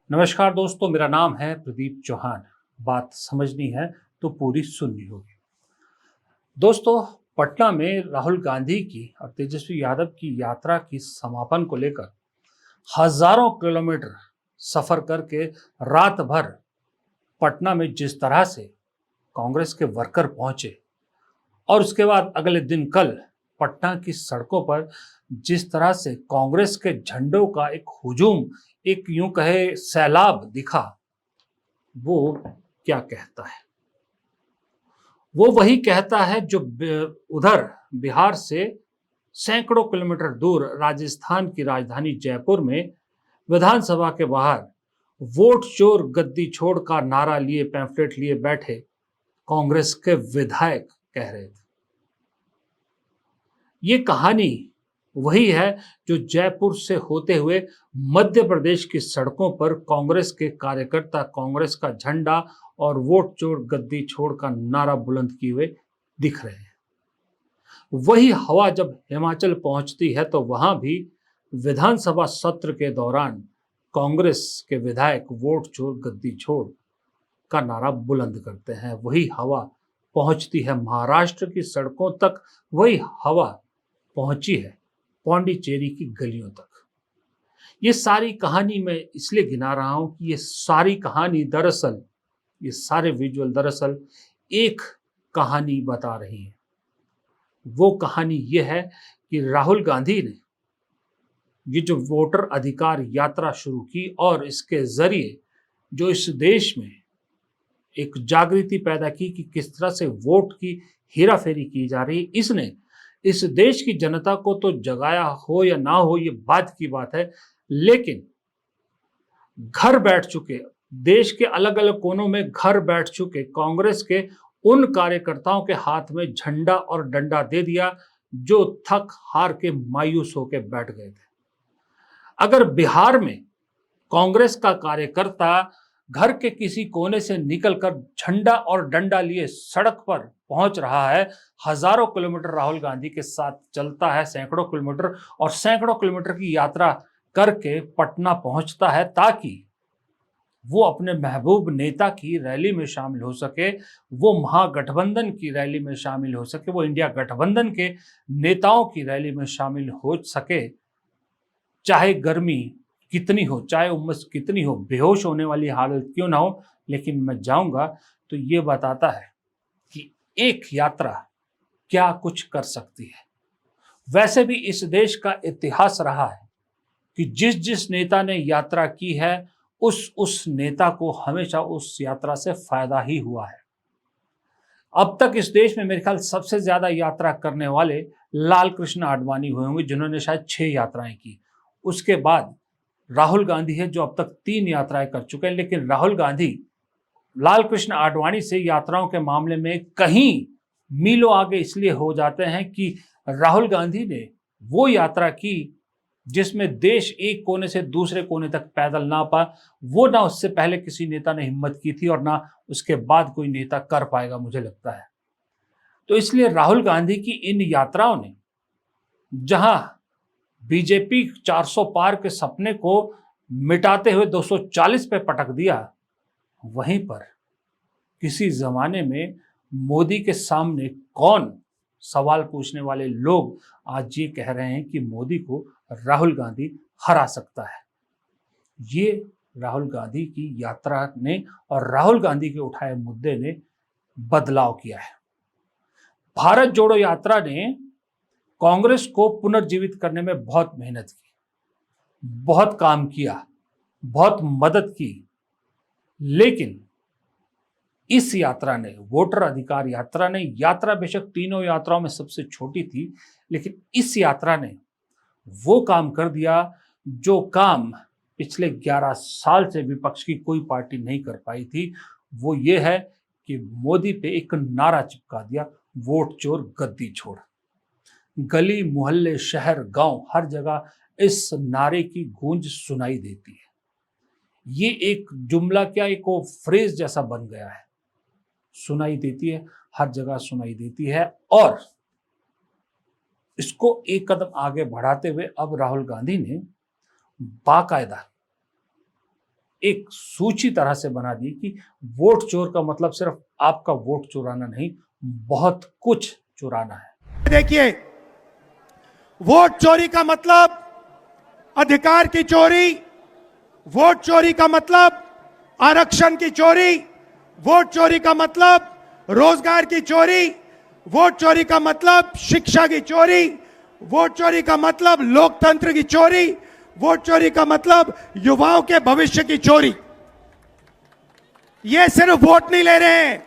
नमस्कार दोस्तों, मेरा नाम है प्रदीप चौहान। बात समझनी है तो पूरी सुननी होगी। दोस्तों, पटना में राहुल गांधी की और तेजस्वी यादव की यात्रा की समापन को लेकर हजारों किलोमीटर सफर करके रात भर पटना में जिस तरह से कांग्रेस के वर्कर पहुंचे और उसके बाद अगले दिन कल पटना की सड़कों पर जिस तरह से कांग्रेस के झंडों का एक हुजूम, एक यूं कहे सैलाब दिखा, वो क्या कहता है? वो वही कहता है जो उधर बिहार से सैकड़ों किलोमीटर दूर राजस्थान की राजधानी जयपुर में विधानसभा के बाहर वोट चोर गद्दी छोड़ का नारा लिए, पैम्फलेट लिए बैठे कांग्रेस के विधायक कह रहे थे। ये कहानी वही है जो जयपुर से होते हुए मध्य प्रदेश की सड़कों पर कांग्रेस के कार्यकर्ता कांग्रेस का झंडा और वोट चोर गद्दी छोड़ का नारा बुलंद किए हुए दिख रहे हैं। वही हवा जब हिमाचल पहुंचती है तो वहां भी विधानसभा सत्र के दौरान कांग्रेस के विधायक वोट चोर गद्दी छोड़ का नारा बुलंद करते हैं। वही हवा पहुंचती है महाराष्ट्र की सड़कों तक, वही हवा पहुंची है पौंडीचेरी की गलियों तक। ये सारी कहानी मैं इसलिए गिना रहा हूं कि ये सारी कहानी दरअसल, ये सारे विजुअल दरअसल एक कहानी बता रही है। वो कहानी ये है कि राहुल गांधी ने ये जो वोटर अधिकार यात्रा शुरू की और इसके जरिए जो इस देश में एक जागृति पैदा की कि किस तरह से वोट की हेराफेरी की जा रही, इसने इस देश की जनता को तो जगाया हो या ना हो ये बात की बात है, लेकिन घर बैठ चुके, देश के अलग अलग कोनों में घर बैठ चुके कांग्रेस के उन कार्यकर्ताओं के हाथ में झंडा और डंडा दे दिया जो थक हार के मायूस होकर बैठ गए थे। अगर बिहार में कांग्रेस का कार्यकर्ता घर के किसी कोने से निकलकर झंडा और डंडा लिए सड़क पर पहुंच रहा है, हजारों किलोमीटर राहुल गांधी के साथ चलता है, सैकड़ों किलोमीटर और सैकड़ों किलोमीटर की यात्रा करके पटना पहुंचता है ताकि वो अपने महबूब नेता की रैली में शामिल हो सके, वो महागठबंधन की रैली में शामिल हो सके, वो इंडिया गठबंधन के नेताओं की रैली में शामिल हो सके, चाहे गर्मी कितनी हो, चाहे उमस कितनी हो, बेहोश होने वाली हालत क्यों ना हो, लेकिन मैं जाऊंगा। तो ये बताता है कि एक यात्रा क्या कुछ कर सकती है। वैसे भी इस देश का इतिहास रहा है कि जिस जिस नेता ने यात्रा की है उस नेता को हमेशा उस यात्रा से फायदा ही हुआ है। अब तक इस देश में मेरे ख्याल सबसे ज्यादा यात्रा करने वाले लाल कृष्ण आडवाणी हुए होंगे, जिन्होंने शायद 6 यात्राएं की। उसके बाद राहुल गांधी है जो अब तक 3 यात्राएं कर चुके हैं, लेकिन राहुल गांधी लाल कृष्ण आडवाणी से यात्राओं के मामले में कहीं मीलों आगे इसलिए हो जाते हैं कि राहुल गांधी ने वो यात्रा की जिसमें देश एक कोने से दूसरे कोने तक पैदल ना पा, वो ना उससे पहले किसी नेता ने हिम्मत की थी और ना उसके बाद कोई नेता कर पाएगा, मुझे लगता है। तो इसलिए राहुल गांधी की इन यात्राओं ने जहां बीजेपी 400 पार के सपने को मिटाते हुए 240 पे पटक दिया, वहीं पर किसी जमाने में मोदी के सामने कौन सवाल पूछने वाले लोग आज ये कह रहे हैं कि मोदी को राहुल गांधी हरा सकता है। ये राहुल गांधी की यात्रा ने और राहुल गांधी के उठाए मुद्दे ने बदलाव किया है। भारत जोड़ो यात्रा ने कांग्रेस को पुनर्जीवित करने में बहुत मेहनत की, बहुत काम किया, बहुत मदद की, लेकिन इस यात्रा ने, वोटर अधिकार यात्रा ने, यात्रा बेशक तीनों यात्राओं में सबसे छोटी थी, लेकिन इस यात्रा ने वो काम कर दिया जो काम पिछले 11 साल से विपक्ष की कोई पार्टी नहीं कर पाई थी। वो ये है कि मोदी पे एक नारा चिपका दिया, वोट चोर गद्दी छोड़। गली मोहल्ले शहर गांव हर जगह इस नारे की गूंज सुनाई देती है। ये एक जुमला क्या, एक वो फ्रेज जैसा बन गया है, सुनाई देती है, हर जगह सुनाई देती है। और इसको एक कदम आगे बढ़ाते हुए अब राहुल गांधी ने बाकायदा एक सूची तरह से बना दी कि वोट चोर का मतलब सिर्फ आपका वोट चुराना नहीं, बहुत कुछ चुराना है। देखिए, वोट चोरी का मतलब अधिकार की चोरी, वोट चोरी का मतलब आरक्षण की चोरी, वोट चोरी का मतलब रोजगार की चोरी, वोट चोरी का मतलब शिक्षा की चोरी, वोट चोरी का मतलब लोकतंत्र की चोरी, वोट चोरी का मतलब युवाओं के भविष्य की चोरी। ये सिर्फ वोट नहीं ले रहे हैं,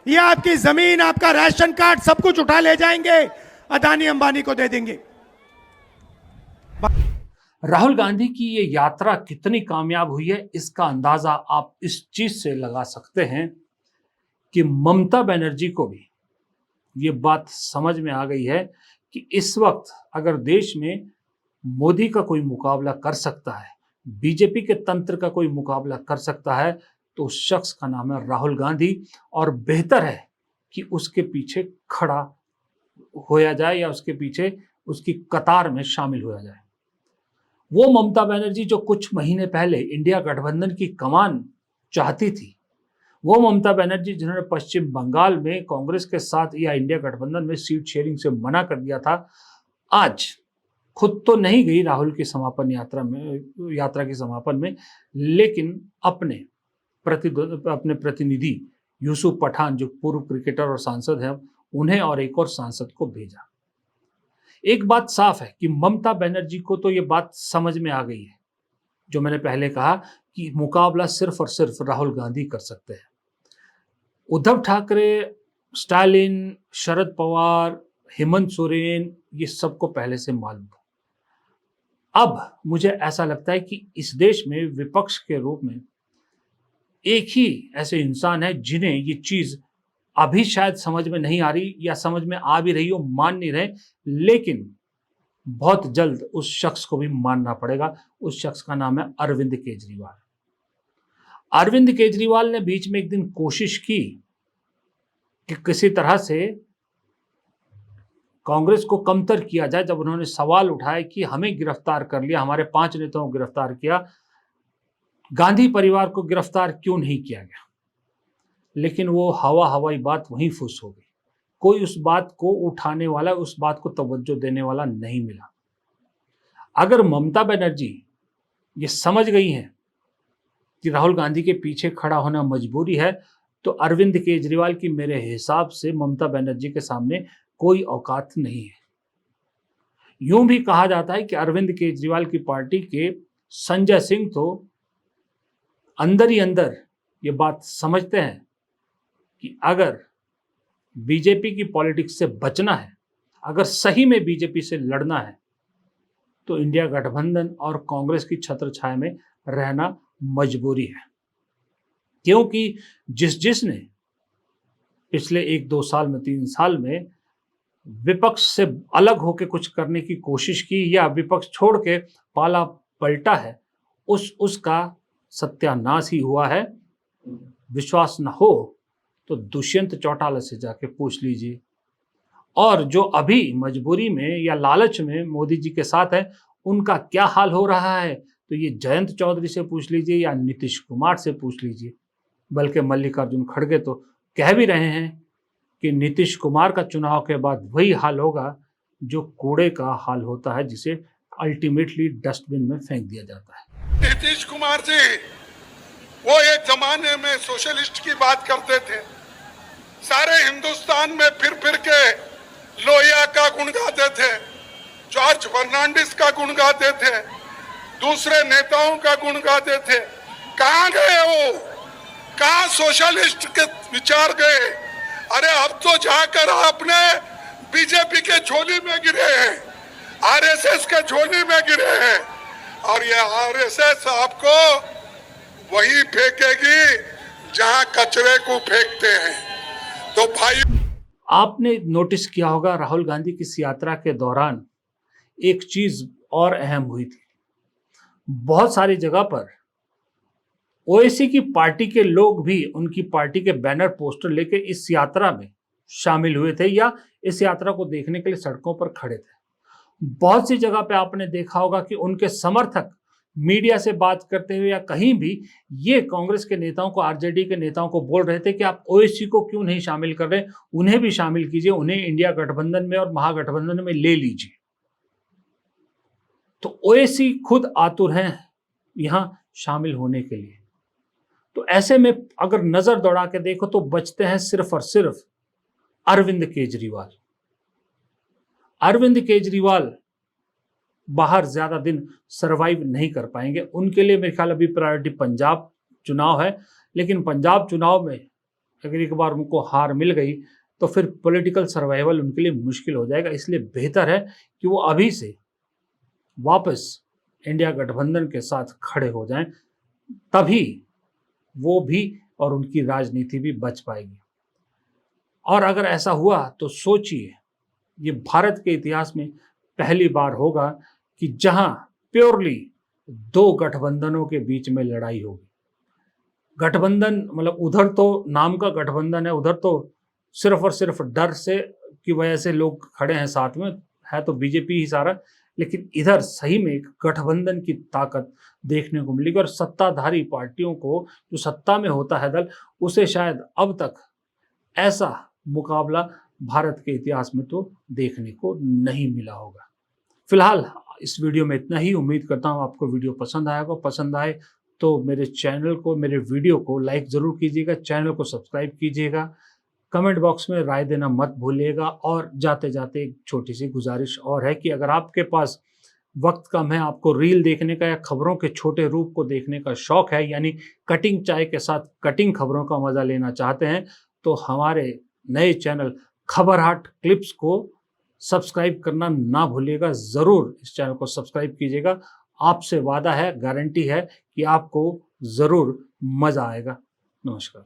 ये आपकी जमीन, आपका राशन कार्ड, सब कुछ उठा ले जाएंगे, अदानी अंबानी को दे देंगे। राहुल गांधी की ये यात्रा कितनी कामयाब हुई है, इसका अंदाजा आप इस चीज से लगा सकते हैं कि ममता बनर्जी को भी ये बात समझ में आ गई है कि इस वक्त अगर देश में मोदी का कोई मुकाबला कर सकता है, बीजेपी के तंत्र का कोई मुकाबला कर सकता है, तो उस शख्स का नाम है राहुल गांधी। और बेहतर है कि उसके पीछे खड़ा होया जाए या उसके पीछे उसकी कतार में शामिल होया जाए। वो ममता बनर्जी जो कुछ महीने पहले इंडिया गठबंधन की कमान चाहती थी, वो ममता बनर्जी जिन्होंने पश्चिम बंगाल में कांग्रेस के साथ या इंडिया गठबंधन में सीट शेयरिंग से मना कर दिया था, आज खुद तो नहीं गई राहुल की समापन यात्रा के समापन में, लेकिन अपने प्रतिनिधि यूसुफ पठान जो पूर्व क्रिकेटर और सांसद हैं, उन्हें और एक और सांसद को भेजा। एक बात साफ है कि ममता बनर्जी को तो ये बात समझ में आ गई है, जो मैंने पहले कहा कि मुकाबला सिर्फ और सिर्फ राहुल गांधी कर सकते हैं। उद्धव ठाकरे, स्टालिन, शरद पवार, हेमंत सोरेन, ये सबको पहले से मालूम था। अब मुझे ऐसा लगता है कि इस देश में विपक्ष के रूप में एक ही ऐसे इंसान है जिन्हें ये चीज अभी शायद समझ में नहीं आ रही, या समझ में आ भी रही हो, मान नहीं रहे, लेकिन बहुत जल्द उस शख्स को भी मानना पड़ेगा। उस शख्स का नाम है अरविंद केजरीवाल। अरविंद केजरीवाल ने बीच में एक दिन कोशिश की कि किसी तरह से कांग्रेस को कमतर किया जाए, जब उन्होंने सवाल उठाए कि हमें गिरफ्तार कर लिया, हमारे 5 नेताओं को गिरफ्तार किया, गांधी परिवार को गिरफ्तार क्यों नहीं किया गया। लेकिन वो हवाई बात वहीं फुस हो गई। कोई उस बात को उठाने वाला, उस बात को तवज्जो देने वाला नहीं मिला। अगर ममता बनर्जी ये समझ गई हैं कि राहुल गांधी के पीछे खड़ा होना मजबूरी है, तो अरविंद केजरीवाल की मेरे हिसाब से ममता बनर्जी के सामने कोई औकात नहीं है। यूं भी कहा जाता है कि अरविंद केजरीवाल की पार्टी के संजय सिंह तो अंदर ही अंदर ये बात समझते हैं कि अगर बीजेपी की पॉलिटिक्स से बचना है, अगर सही में बीजेपी से लड़ना है, तो इंडिया गठबंधन और कांग्रेस की छत्र छाया में रहना मजबूरी है। क्योंकि जिसने पिछले 1-2 साल में, 3 साल में विपक्ष से अलग होकर कुछ करने की कोशिश की या विपक्ष छोड़ के पाला पलटा है, उसका सत्यानाश ही हुआ है। विश्वास न हो तो दुष्यंत चौटाला से जाके पूछ लीजिए। और जो अभी मजबूरी में या लालच में मोदी जी के साथ है, उनका क्या हाल हो रहा है, तो ये जयंत चौधरी से पूछ लीजिए या नीतीश कुमार से पूछ लीजिए। बल्कि मल्लिकार्जुन खड़गे तो कह भी रहे हैं कि नीतीश कुमार का चुनाव के बाद वही हाल होगा जो कूड़े का हाल होता है, जिसे अल्टीमेटली डस्टबिन में फेंक दिया जाता है। नीतीश कुमार जी वो एक जमाने में सोशलिस्ट की बात करते थे, सारे हिंदुस्तान में फिर के लोहिया का गुण गाते थे, जॉर्ज फर्नांडिस का गुण गाते थे, दूसरे नेताओं का गुण गाते थे। कहां गए वो? कहां सोशलिस्ट के विचार गए? अरे अब तो जाकर आपने बीजेपी के झोली में गिरे हैं, आरएसएस के झोली में गिरे हैं, और ये आरएसएस आपको वही फेंकेगी जहां कचरे को फेंकते हैं। तो भाई, आपने नोटिस किया होगा राहुल गांधी की इस यात्रा के दौरान एक चीज और अहम हुई थी। बहुत सारी जगह पर ओवैसी की पार्टी के लोग भी उनकी पार्टी के बैनर पोस्टर लेके इस यात्रा में शामिल हुए थे या इस यात्रा को देखने के लिए सड़कों पर खड़े थे। बहुत सी जगह पे आपने देखा होगा कि उनके समर्थक मीडिया से बात करते हुए या कहीं भी ये कांग्रेस के नेताओं को, आरजेडी के नेताओं को बोल रहे थे कि आप ओवैसी को क्यों नहीं शामिल कर रहे, उन्हें भी शामिल कीजिए, उन्हें इंडिया गठबंधन में और महागठबंधन में ले लीजिए। तो ओवैसी खुद आतुर हैं यहां शामिल होने के लिए। तो ऐसे में अगर नजर दौड़ा के देखो तो बचते हैं सिर्फ और सिर्फ अरविंद केजरीवाल। अरविंद केजरीवाल बाहर ज्यादा दिन सरवाइव नहीं कर पाएंगे। उनके लिए मेरे ख्याल अभी प्रायोरिटी पंजाब चुनाव है, लेकिन पंजाब चुनाव में अगर एक बार उनको हार मिल गई तो फिर पॉलिटिकल सर्वाइवल उनके लिए मुश्किल हो जाएगा। इसलिए बेहतर है कि वो अभी से वापस इंडिया गठबंधन के साथ खड़े हो जाएं, तभी वो भी और उनकी राजनीति भी बच पाएगी। और अगर ऐसा हुआ तो सोचिए, ये भारत के इतिहास में पहली बार होगा कि जहां प्योरली दो गठबंधनों के बीच में लड़ाई होगी। गठबंधन मतलब उधर तो नाम का गठबंधन है, उधर तो सिर्फ और सिर्फ डर से की वजह से लोग खड़े हैं साथ में, है तो बीजेपी ही सारा, लेकिन इधर सही में एक गठबंधन की ताकत देखने को मिलेगी। और सत्ताधारी पार्टियों को, जो सत्ता में होता है दल, उसे शायद अब तक ऐसा मुकाबला भारत के इतिहास में तो देखने को नहीं मिला होगा। फिलहाल इस वीडियो में इतना ही। उम्मीद करता हूँ आपको वीडियो पसंद आएगा। पसंद आए तो मेरे चैनल को, मेरे वीडियो को लाइक ज़रूर कीजिएगा, चैनल को सब्सक्राइब कीजिएगा, कमेंट बॉक्स में राय देना मत भूलिएगा। और जाते जाते एक छोटी सी गुजारिश और है कि अगर आपके पास वक्त कम है, आपको रील देखने का या खबरों के छोटे रूप को देखने का शौक है, यानी कटिंग चाय के साथ कटिंग खबरों का मजा लेना चाहते हैं, तो हमारे नए चैनल खबरहाट क्लिप्स को सब्सक्राइब करना ना भूलिएगा। ज़रूर इस चैनल को सब्सक्राइब कीजिएगा। आपसे वादा है, गारंटी है कि आपको ज़रूर मज़ा आएगा। नमस्कार।